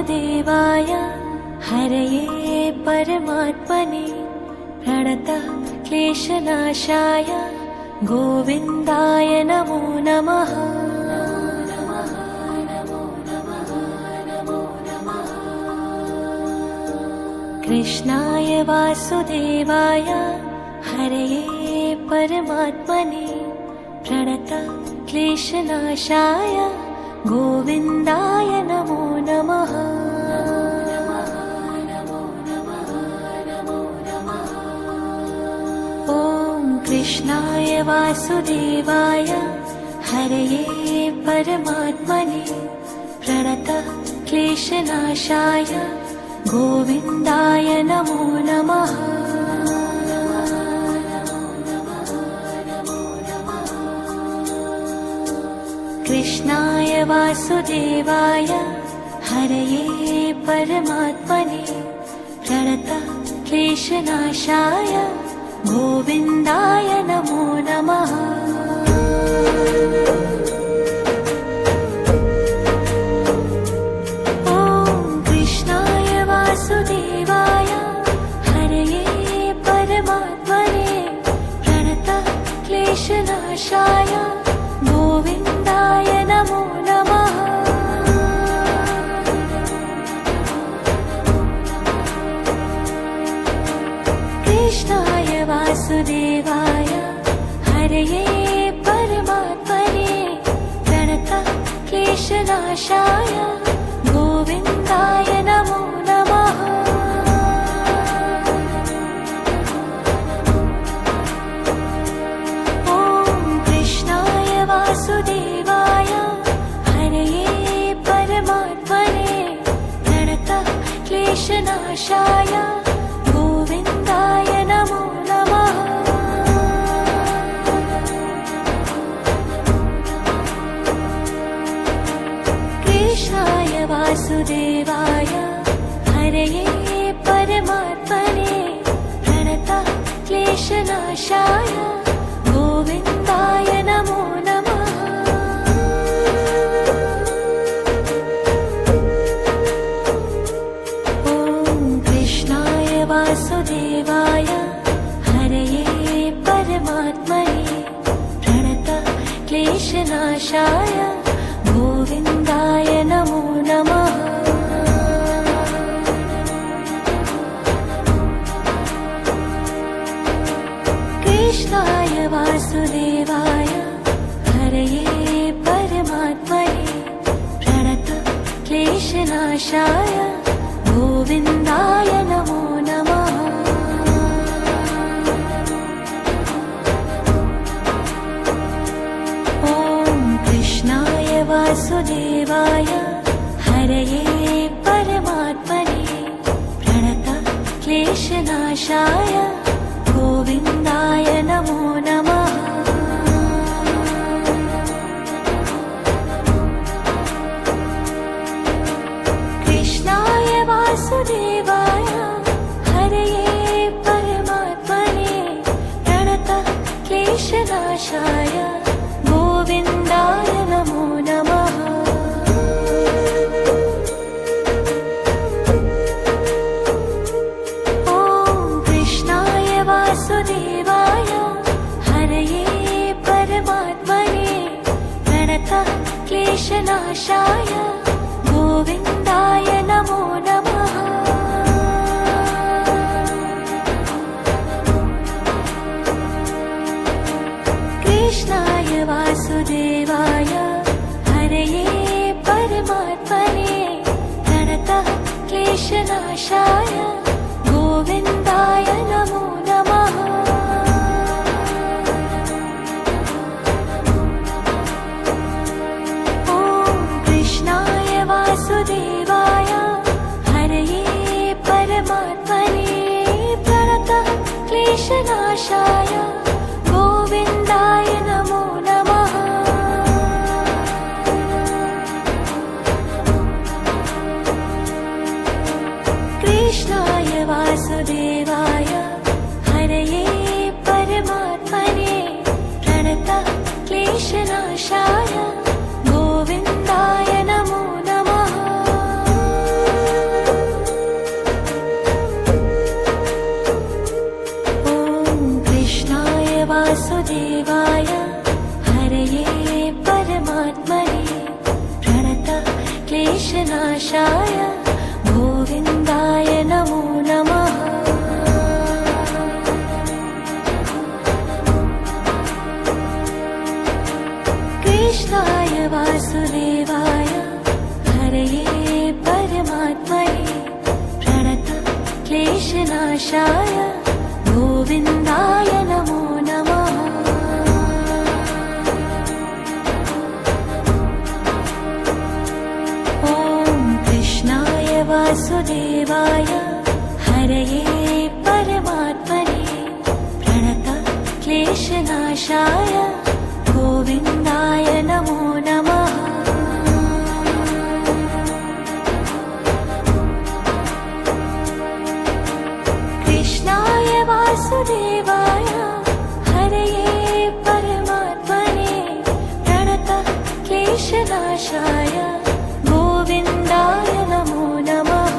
वासुदेवाय हरये परमात्मने प्रणतः क्लेशनाशाय गोविन्दाय नमो नमः। कृष्णाय वासुदेवाय हरये परमात्मने प्रणतः क्लेशनाशाय गोविन्दाय नमो नमः। ॐ कृष्णाय वासुदेवाय हरये परमात्मने प्रणतः क्लेशनाशाय गोविन्दाय नमो नमः। कृष्णाय वासुदेवाय हरये परमात्मने प्रणतः क्लेशनाशाय गोविन्दाय नमो नमः। वासुदेवाय हरये परमात्मने प्रणतः क्लेशनाशाय गोविन्दाय नमो नमः। कृष्णाय वासुदेवाय हरये परमात्मने प्रणतः क्लेशनाशाय गोविन्दाय नमो नमः। ॐ कृष्णाय वासुदेवाय हरये परमात्मने प्रणतः क्लेशनाशाय गोविन्दाय नमो नमः। कृष्णाय वासुदेवाय हरये परमात्मने प्रणतः क्लेशनाशाय गोविन्दाय नमो नमः। ॐ कृष्णाय वासुदेवाय हरये परमात्मने प्रणतः क्लेशनाशाय गोविन्दाय नमो नमः। कृष्णाय वासुदेवाय हरये परमात्मने प्रणतः क्लेशनाशाय गोविन्दाय नमो नमः। ॐ कृष्णाय वासुदेवाय हरये परमात्मने प्रणतः क्लेशनाशाय गोविन्दाय नमो नमः। कृष्णाय वासुदेवाय हरये परमात्मने प्रणतः क्लेशनाशाय गोविन्दाय नमो नमः। ॐ कृष्णाय वासुदेवाय हरये परमात्मने प्रणतः क्लेशनाशाय गोविन्दाय नमो नमः। कृष्णाय वासुदेवाय हरये परमात्मने प्रणतः क्लेशनाशाय गोविन्दाय नमो नमः। ॐ कृष्णाय वासुदेवाय हरये परमात्मने प्रणतः क्लेशनाशाय गोविन्दाय नमो नमः। कृष्णाय वासुदेवाय हरये परमात्मने प्रणतः क्लेशनाशाय गोविन्दाय नमो नमः। क्लेशनाशाय गोविन्दाय नमो नमः। ॐ कृष्णाय वासुदेवाय हरये परमात्मने प्रणतः क्लेशनाशाय गोविन्दाय नमो नमः। कृष्णाय वासुदेवाय हरये परमात्मने प्रणतः क्लेशनाशाय गोविन्दाय नमो नमः।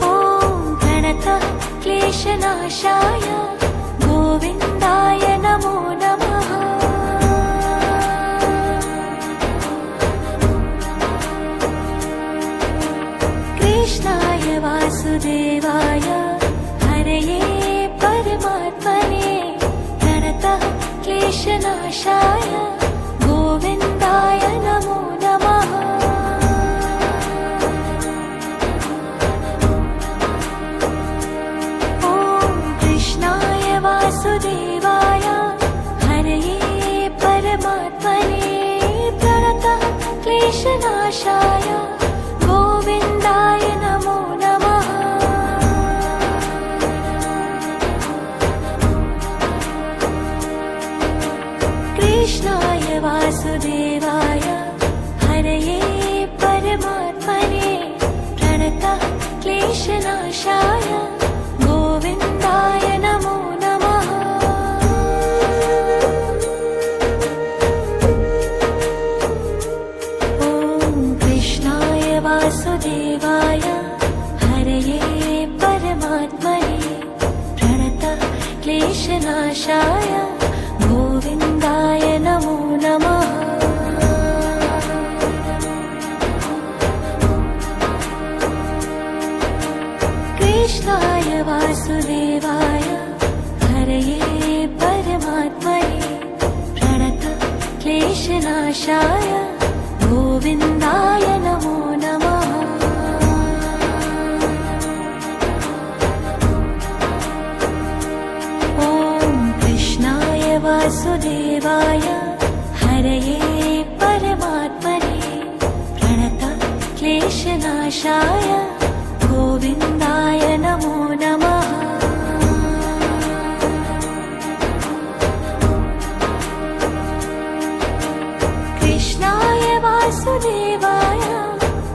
ॐ प्रणतः क्लेशनाशाय गोविन्दाय नमो नमः। कृष्णाय वासुदेवाय हरये परमात्मने प्रणतः क्लेशनाशाय गोविन्दाय नमो नमः। ॐ कृष्णाय वासुदेवाय हरये परमात्मने प्रणतः क्लेशनाशाय गोविन्दाय नमो नमः। कृष्णाय वासुदेवाय हरये परमात्मने प्रणतः क्लेशनाशाय गोविन्दाय नमो नमः। ॐ कृष्णाय वासुदेवाय हरये परमात्मने प्रणतः क्लेशनाशाय गोविन्दाय नमो नमः। कृष्णाय वासुदेवाय हरये परमात्मने प्रणतः क्लेशनाशाय गोविन्दाय नमो नमः। ॐ कृष्णाय वासुदेवाय हरये परमात्मने प्रणतः क्लेशनाशाय गोविन्दाय नमो नमः। कृष्णाय वासुदेवाय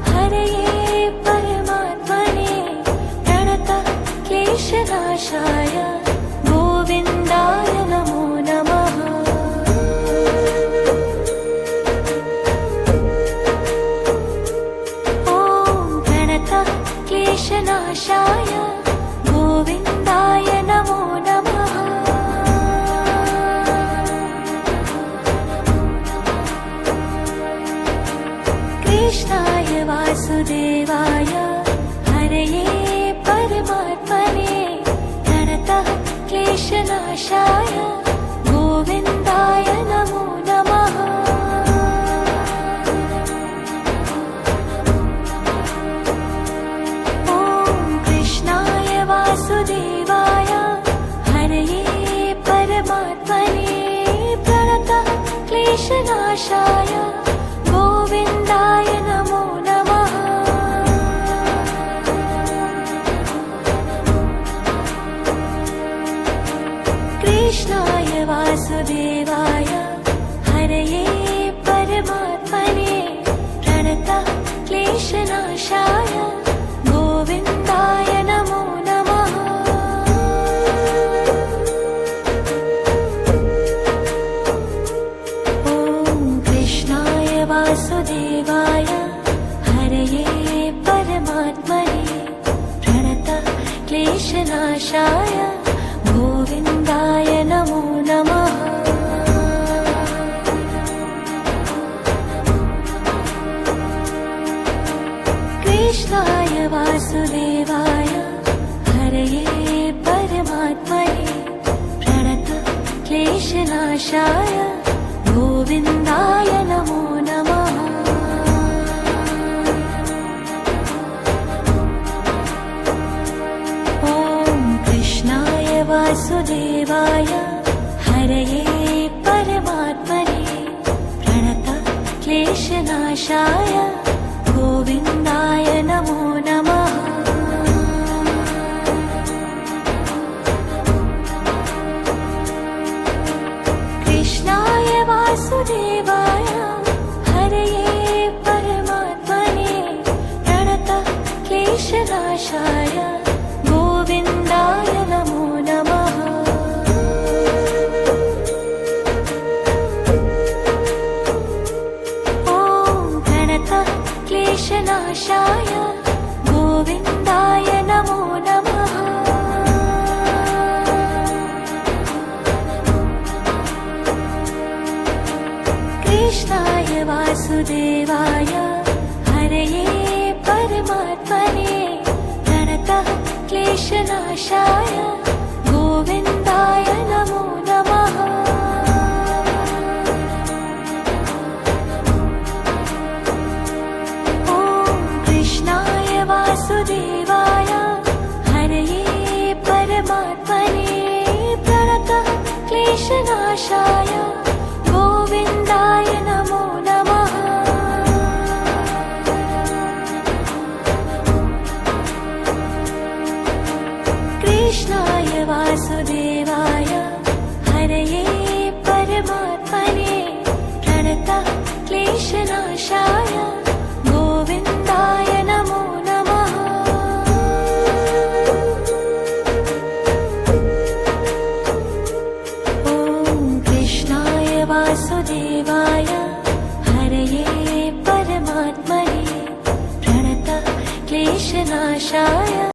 हरये परमात्मने प्रणतः क्लेशनाशाय गोविन्दाय नमो नमः। ॐ प्रणतः क्लेशनाशाय गोविन्दाय नमो नमः। कृष्णाय वासुदेवाय हरये परमात्मने प्रणतः क्लेशनाशाय गोविन्दाय नमो नमः। ॐ कृष्णाय वासुदेवाय हरये परमात्मने प्रणतः क्लेशनाशाय गोविन्दाय नमो नमः। कृष्णाय वासुदेवाय हरये परमात्मने प्रणतः क्लेशनाशाय गोविन्दाय नमो नमः। ॐ कृष्णाय वासुदेवाय हरये परमात्मने प्रणतः क्लेशनाशाय गोविन्दाय नमो नमः। कृष्णाय वासुदेवाय हरये परमात्मने प्रणतः क्लेशनाशाय गोविन्दाय नमो नमः। वासुदेवाय हरये परमात्मने प्रणतः क्लेशनाशाय गोविन्दाय नमो नमः। कृष्णाय वासुदेवाय हरये परमात्मने प्रणतः क्लेशनाशाय गोविन्दाय नमो नमः। ॐ प्रणतः क्लेशनाशाय गोविन्दाय नमो नमः। कृष्णाय वासुदेवाय हरये परमात्मने प्रणतः क्लेशनाशाय गोविन्दाय नमो नमः। ॐ कृष्णाय वासुदेवाय हरये परमात्मने प्रणतः क्लेशनाशाय गोविन्दाय नमो नमः। कृष्णाय वासुदेवाय हरये परमात्मने प्रणतः क्लेशनाशाय